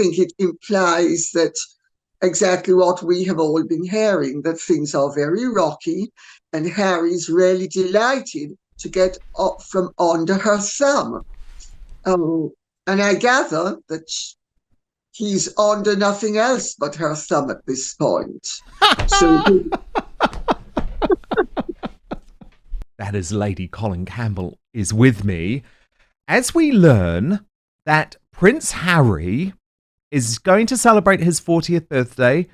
think it implies that exactly what we have all been hearing, that things are very rocky, and Harry's really delighted to get up from under her thumb. And I gather that he's under nothing else but her thumb at this point. So that is Lady Colin Campbell is with me as we learn that Prince Harry is going to celebrate his 40th birthday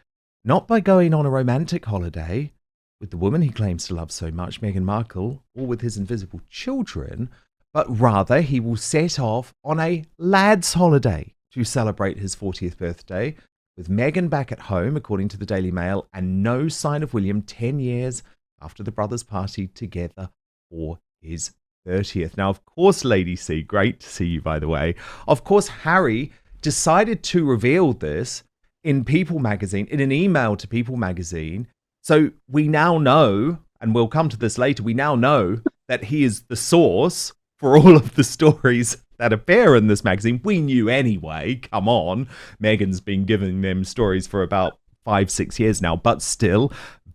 not by going on a romantic holiday with the woman he claims to love so much, Meghan Markle, or with his invisible children, but rather he will set off on a lad's holiday to celebrate his 40th birthday with Meghan back at home, according to the Daily Mail, and no sign of William 10 years after the brothers partied together for his 30th. Now, of course, Lady C, great to see you, by the way. Of course, Harry decided to reveal this in People magazine, in an email to People magazine. So we now know, and we'll come to this later, we now know that he is the source for all of the stories that appear in this magazine. We knew anyway, come on. Meghan's been giving them stories for about 5-6 years now, but still,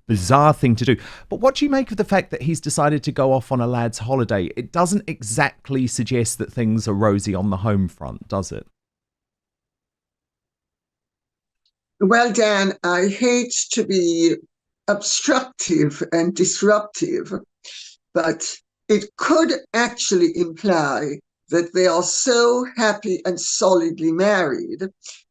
bizarre thing to do. But what do you make of the fact that he's decided to go off on a lad's holiday? It doesn't exactly suggest that things are rosy on the home front, does it? Well, Dan, I hate to be obstructive and disruptive, but it could actually imply that they are so happy and solidly married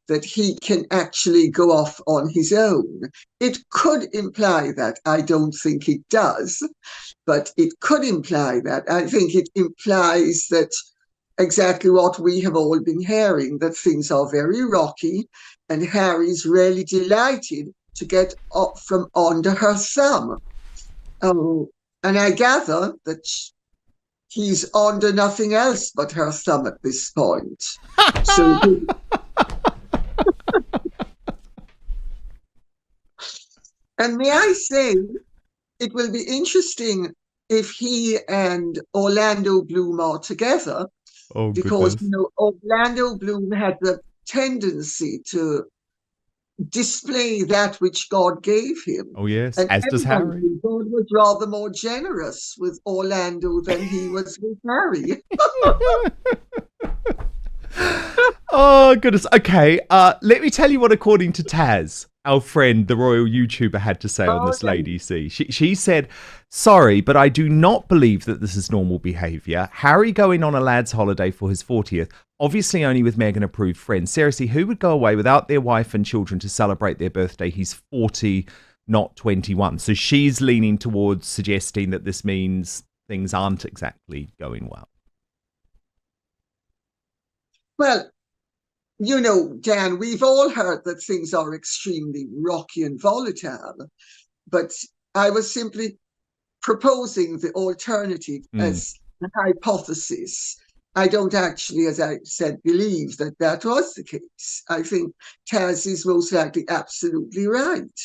that he can actually go off on his own. It could imply that. I don't think it does, but it could imply that. I think it implies that exactly what we have all been hearing, that things are very rocky, and Harry's really delighted to get up from under her thumb. And I gather that he's under nothing else but her thumb at this point. So and may I say, it will be interesting if he and Orlando Bloom are together, because Orlando Bloom had the tendency to display that which God gave him. Oh, yes, and as does Harry. God was rather more generous with Orlando than he was with Harry. Oh, goodness. Okay, let me tell you what, according to Taz, our friend, the royal YouTuber, had to say on this, Lady C. She said, "Sorry, but I do not believe that this is normal behaviour. Harry going on a lad's holiday for his 40th, obviously only with Meghan approved friends. Seriously, who would go away without their wife and children to celebrate their birthday? He's 40, not 21. So she's leaning towards suggesting that this means things aren't exactly going well. Well, you know, Dan, we've all heard that things are extremely rocky and volatile, but I was simply proposing the alternative as a hypothesis. I don't actually, as I said, believe that that was the case. I think Taz is most likely absolutely right.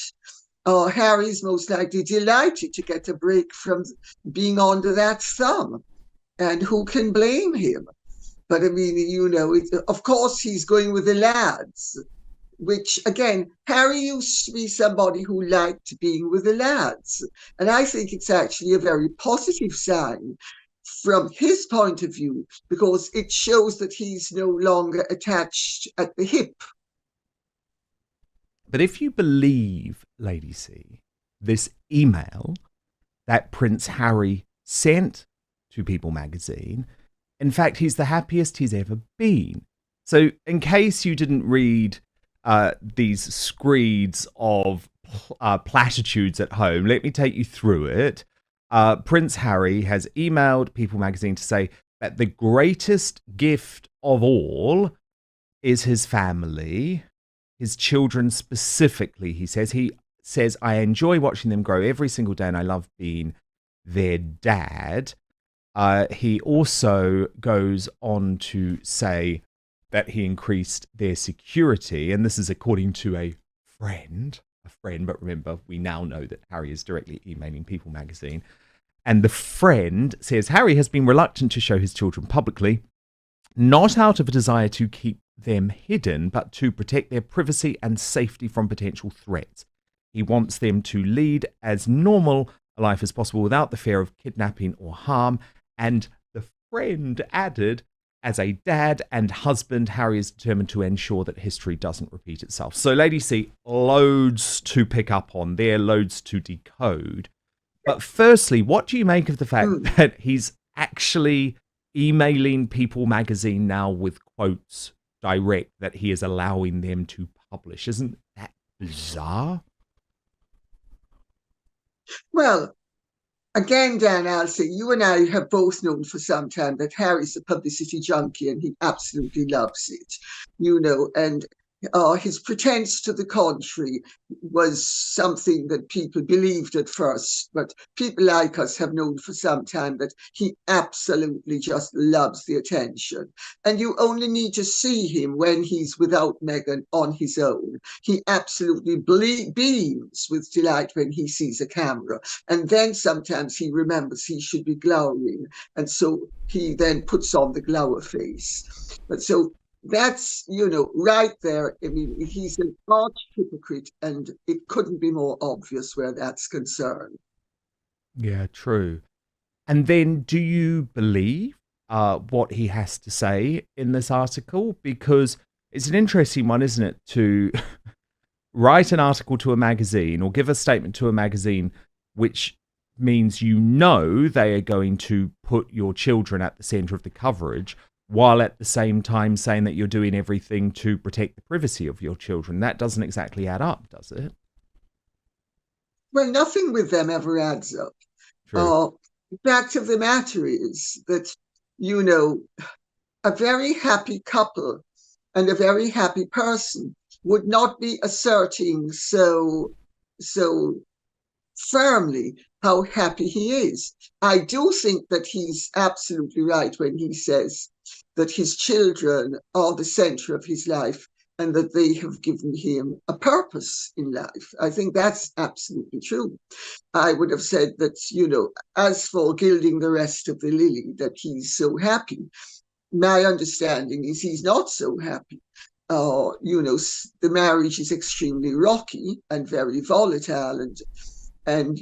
Harry's most likely delighted to get a break from being under that thumb, and who can blame him? But I mean, you know, of course he's going with the lads, which, again, Harry used to be somebody who liked being with the lads. And I think it's actually a very positive sign from his point of view, because it shows that he's no longer attached at the hip. But if you believe, Lady C, this email that Prince Harry sent to People magazine, in fact, he's the happiest he's ever been. So in case you didn't read these screeds of platitudes at home, let me take you through it. Prince Harry has emailed People magazine to say that the greatest gift of all is his family, his children specifically. He says, I enjoy watching them grow every single day and I love being their dad. He also goes on to say that he increased their security, and this is according to a friend, but remember, we now know that Harry is directly emailing People magazine, and the friend says Harry has been reluctant to show his children publicly, not out of a desire to keep them hidden, but to protect their privacy and safety from potential threats. He wants them to lead as normal a life as possible without the fear of kidnapping or harm. And the friend added, as a dad and husband, Harry is determined to ensure that history doesn't repeat itself. So, Lady C, loads to pick up on there, loads to decode. But firstly, what do you make of the fact that he's actually emailing People magazine now with quotes direct that he is allowing them to publish? Isn't that bizarre? Well, again, Dan, I'll say you and I have both known for some time that Harry's a publicity junkie and he absolutely loves it, and his pretense to the contrary was something that people believed at first, but people like us have known for some time that he absolutely just loves the attention. And you only need to see him when he's without Meghan on his own. He absolutely beams with delight when he sees a camera. And then sometimes he remembers he should be glowering. And so he then puts on the glower face. But so that's, right there. I mean, he's an arch hypocrite, and it couldn't be more obvious where that's concerned. Yeah, true. And then do you believe what he has to say in this article? Because it's an interesting one, isn't it, to write an article to a magazine or give a statement to a magazine, which means they are going to put your children at the center of the coverage, while at the same time saying that you're doing everything to protect the privacy of your children. That doesn't exactly add up, does it? Well, nothing with them ever adds up. The fact of the matter is that, a very happy couple and a very happy person would not be asserting so firmly how happy he is. I do think that he's absolutely right when he says that his children are the center of his life and that they have given him a purpose in life. I think that's absolutely true. I would have said that, as for gilding the rest of the lily, that he's so happy. My understanding is he's not so happy. The marriage is extremely rocky and very volatile, and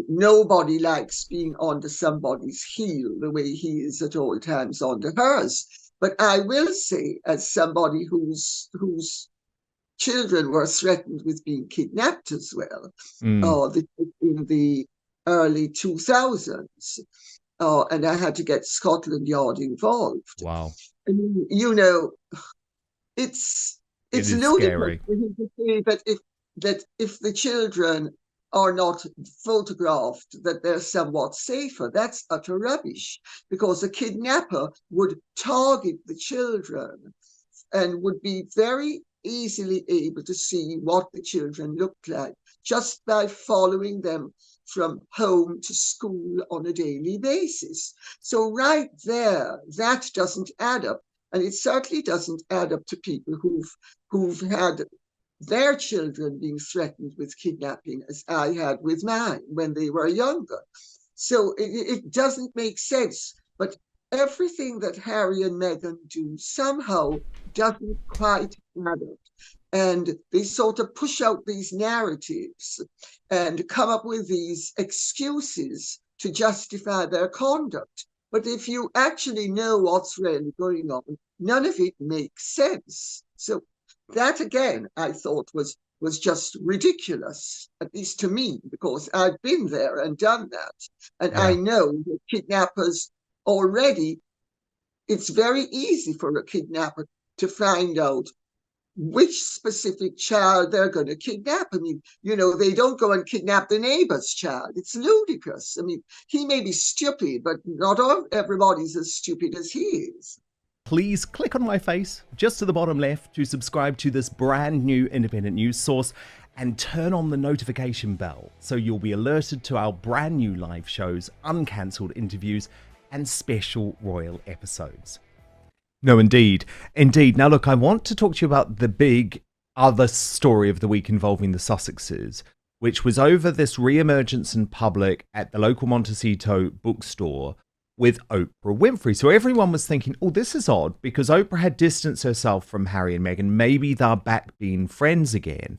nobody likes being under somebody's heel the way he is at all times under hers. But I will say, as somebody whose children were threatened with being kidnapped as well, in the early 2000s, and I had to get Scotland Yard involved. Wow. And, it's ludicrous scary to say that if the children are not photographed, that they're somewhat safer. That's utter rubbish, because a kidnapper would target the children and would be very easily able to see what the children looked like just by following them from home to school on a daily basis. So right there, that doesn't add up. And it certainly doesn't add up to people who've had their children being threatened with kidnapping, as I had with mine when they were younger. So it doesn't make sense. But everything that Harry and Meghan do somehow doesn't quite add up. And they sort of push out these narratives and come up with these excuses to justify their conduct. But if you actually know what's really going on, none of it makes sense. So that, again, I thought was just ridiculous, at least to me, because I've been there and done that. And I know that kidnappers already, it's very easy for a kidnapper to find out which specific child they're going to kidnap. I mean, they don't go and kidnap the neighbor's child. It's ludicrous. I mean, he may be stupid, but not everybody's as stupid as he is. Please click on my face just to the bottom left to subscribe to this brand new independent news source and turn on the notification bell so you'll be alerted to our brand new live shows, uncancelled interviews, and special royal episodes. No, indeed. Now, look, I want to talk to you about the big other story of the week involving the Sussexes, which was over this re-emergence in public at the local Montecito bookstore with Oprah Winfrey. So everyone was thinking, oh, this is odd because Oprah had distanced herself from Harry and Meghan. Maybe they're back being friends again.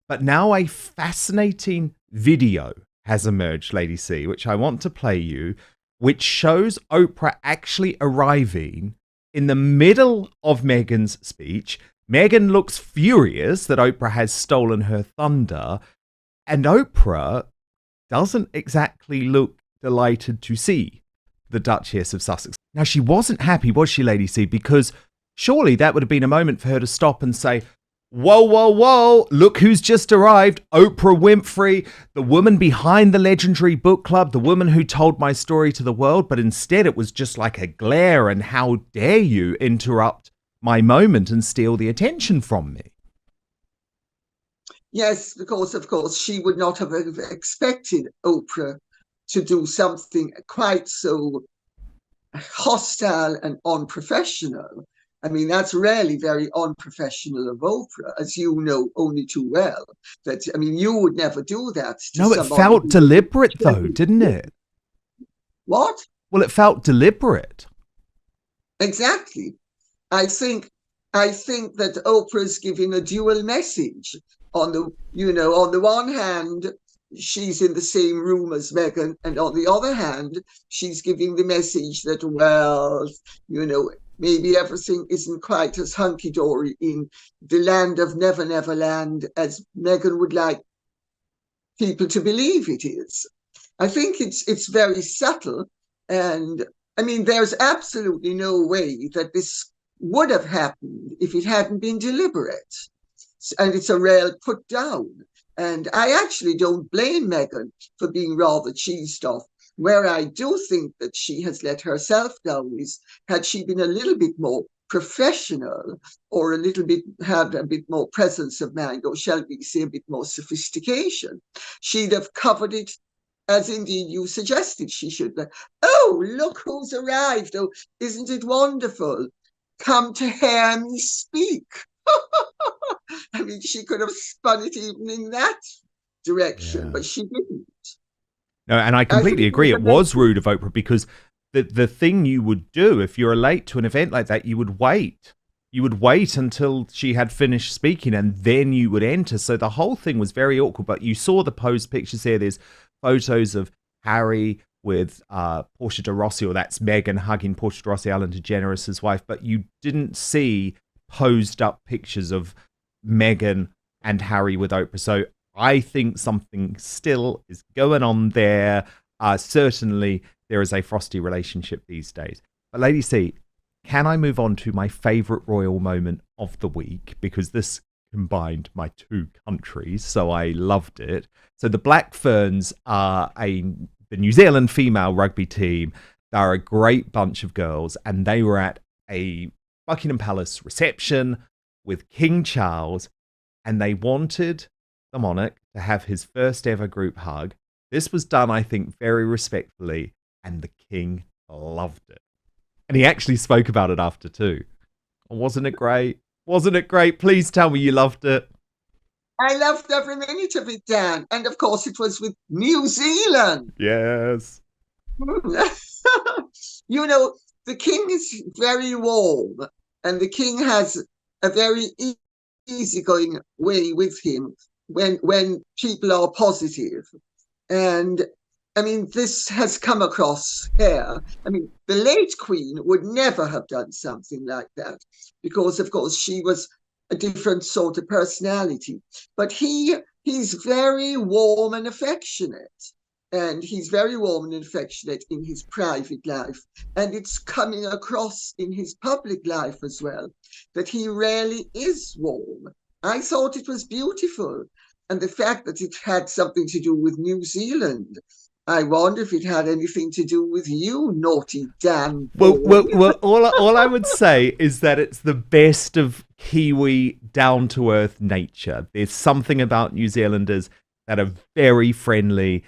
But now a fascinating video has emerged, Lady C, which I want to play you, which shows Oprah actually arriving in the middle of Meghan's speech. Meghan looks furious that Oprah has stolen her thunder, and Oprah doesn't exactly look delighted to see the Duchess of Sussex. Now, she wasn't happy, was she, Lady C? Because surely that would have been a moment for her to stop and say, whoa, whoa, whoa, look who's just arrived. Oprah Winfrey, the woman behind the legendary book club, the woman who told my story to the world. But instead it was just like a glare and how dare you interrupt my moment and steal the attention from me. Yes, because of course she would not have expected Oprah to do something quite so hostile and unprofessional. I mean, that's really very unprofessional of Oprah, as you know only too well. That, I mean, you would never do that to No, it felt deliberate though, didn't it? What? Well, it felt deliberate. Exactly. I think that Oprah's giving a dual message. On the one hand, she's in the same room as Meghan, and on the other hand, she's giving the message that, well, maybe everything isn't quite as hunky-dory in the land of Never Never Land as Meghan would like people to believe it is. I think it's very subtle, and I mean, there's absolutely no way that this would have happened if it hadn't been deliberate. And it's a real put down. And I actually don't blame Meghan for being rather cheesed off. Where I do think that she has let herself down is, had she been a little bit more professional, or had a bit more presence of mind, or shall we say a bit more sophistication, she'd have covered it as indeed you suggested she should. Oh, look who's arrived. Oh, isn't it wonderful? Come to hear me speak. I mean, she could have spun it even in that direction, but she didn't. No, and I completely agree. It was rude of Oprah, because the thing you would do if you're late to an event like that, you would wait. You would wait until she had finished speaking and then you would enter. So the whole thing was very awkward. But you saw the posed pictures there. There's photos of Harry with Portia de Rossi, or that's Meghan hugging Portia de Rossi, Ellen DeGeneres' wife. But you didn't see posed up pictures of Meghan and Harry with Oprah. So I think something still is going on there. Certainly there is a frosty relationship these days. But Lady C, can I move on to my favourite royal moment of the week? Because this combined my two countries, so I loved it. So the Black Ferns are the New Zealand female rugby team. They're a great bunch of girls, and they were at a Buckingham Palace reception with King Charles, and they wanted the monarch to have his first ever group hug. This was done, I think, very respectfully, and the king loved it. And he actually spoke about it after too. Wasn't it great? Wasn't it great? Please tell me you loved it. I loved every minute of it, Dan. And of course, it was with New Zealand. Yes. You know, the king is very warm, and the king has a very easygoing way with him when people are positive. And I mean, this has come across here. I mean, the late Queen would never have done something like that, because, of course, she was a different sort of personality. But he's very warm and affectionate. And he's very warm and affectionate in his private life. And it's coming across in his public life as well, that he really is warm. I thought it was beautiful. And the fact that it had something to do with New Zealand, I wonder if it had anything to do with you, naughty Dan. Well, all I would say is that it's the best of Kiwi down-to-earth nature. There's something about New Zealanders that are very friendly.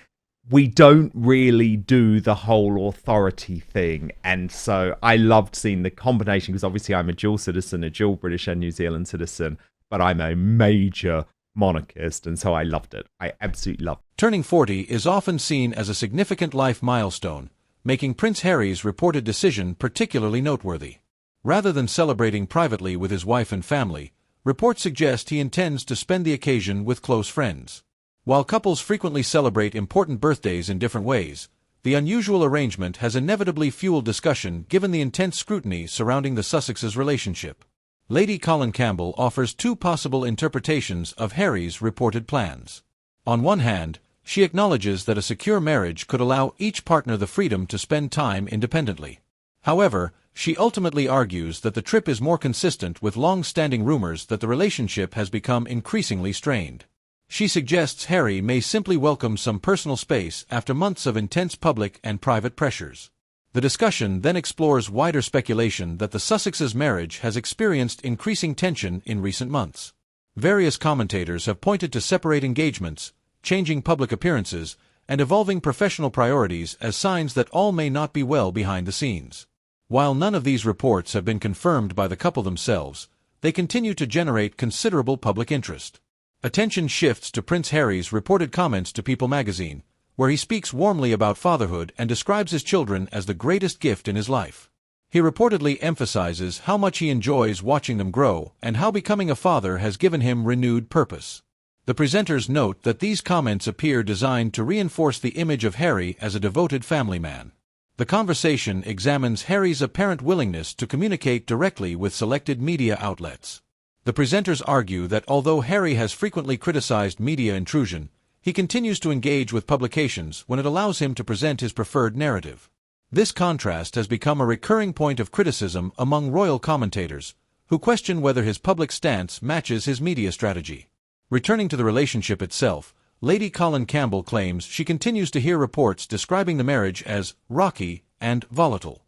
We don't really do the whole authority thing. And so I loved seeing the combination, because obviously I'm a dual citizen, a dual British and New Zealand citizen, but I'm a major monarchist, and so I loved it. I absolutely loved it. Turning 40 is often seen as a significant life milestone, making Prince Harry's reported decision particularly noteworthy. Rather than celebrating privately with his wife and family, reports suggest he intends to spend the occasion with close friends. While couples frequently celebrate important birthdays in different ways, the unusual arrangement has inevitably fueled discussion given the intense scrutiny surrounding the Sussexes' relationship. Lady Colin Campbell offers two possible interpretations of Harry's reported plans. On one hand, she acknowledges that a secure marriage could allow each partner the freedom to spend time independently. However, she ultimately argues that the trip is more consistent with long-standing rumors that the relationship has become increasingly strained. She suggests Harry may simply welcome some personal space after months of intense public and private pressures. The discussion then explores wider speculation that the Sussexes' marriage has experienced increasing tension in recent months. Various commentators have pointed to separate engagements, changing public appearances, and evolving professional priorities as signs that all may not be well behind the scenes. While none of these reports have been confirmed by the couple themselves, they continue to generate considerable public interest. Attention shifts to Prince Harry's reported comments to People magazine, where he speaks warmly about fatherhood and describes his children as the greatest gift in his life. He reportedly emphasizes how much he enjoys watching them grow and how becoming a father has given him renewed purpose. The presenters note that these comments appear designed to reinforce the image of Harry as a devoted family man. The conversation examines Harry's apparent willingness to communicate directly with selected media outlets. The presenters argue that although Harry has frequently criticized media intrusion, he continues to engage with publications when it allows him to present his preferred narrative. This contrast has become a recurring point of criticism among royal commentators, who question whether his public stance matches his media strategy. Returning to the relationship itself, Lady Colin Campbell claims she continues to hear reports describing the marriage as rocky and volatile.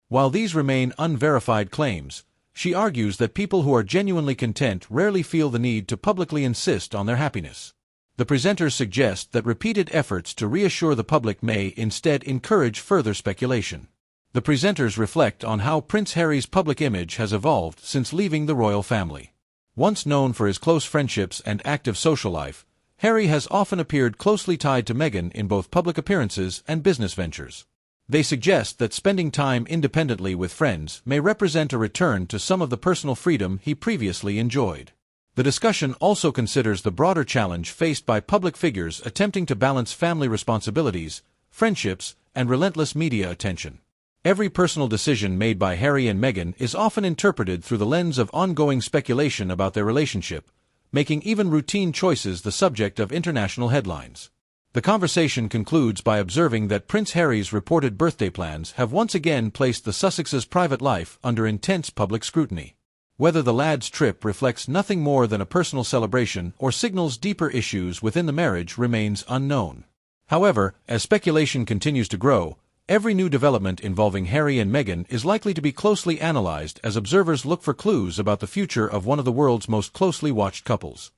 While these remain unverified claims, she argues that people who are genuinely content rarely feel the need to publicly insist on their happiness. The presenters suggest that repeated efforts to reassure the public may instead encourage further speculation. The presenters reflect on how Prince Harry's public image has evolved since leaving the royal family. Once known for his close friendships and active social life, Harry has often appeared closely tied to Meghan in both public appearances and business ventures. They suggest that spending time independently with friends may represent a return to some of the personal freedom he previously enjoyed. The discussion also considers the broader challenge faced by public figures attempting to balance family responsibilities, friendships, and relentless media attention. Every personal decision made by Harry and Meghan is often interpreted through the lens of ongoing speculation about their relationship, making even routine choices the subject of international headlines. The conversation concludes by observing that Prince Harry's reported birthday plans have once again placed the Sussexes' private life under intense public scrutiny. Whether the lad's trip reflects nothing more than a personal celebration or signals deeper issues within the marriage remains unknown. However, as speculation continues to grow, every new development involving Harry and Meghan is likely to be closely analyzed as observers look for clues about the future of one of the world's most closely watched couples.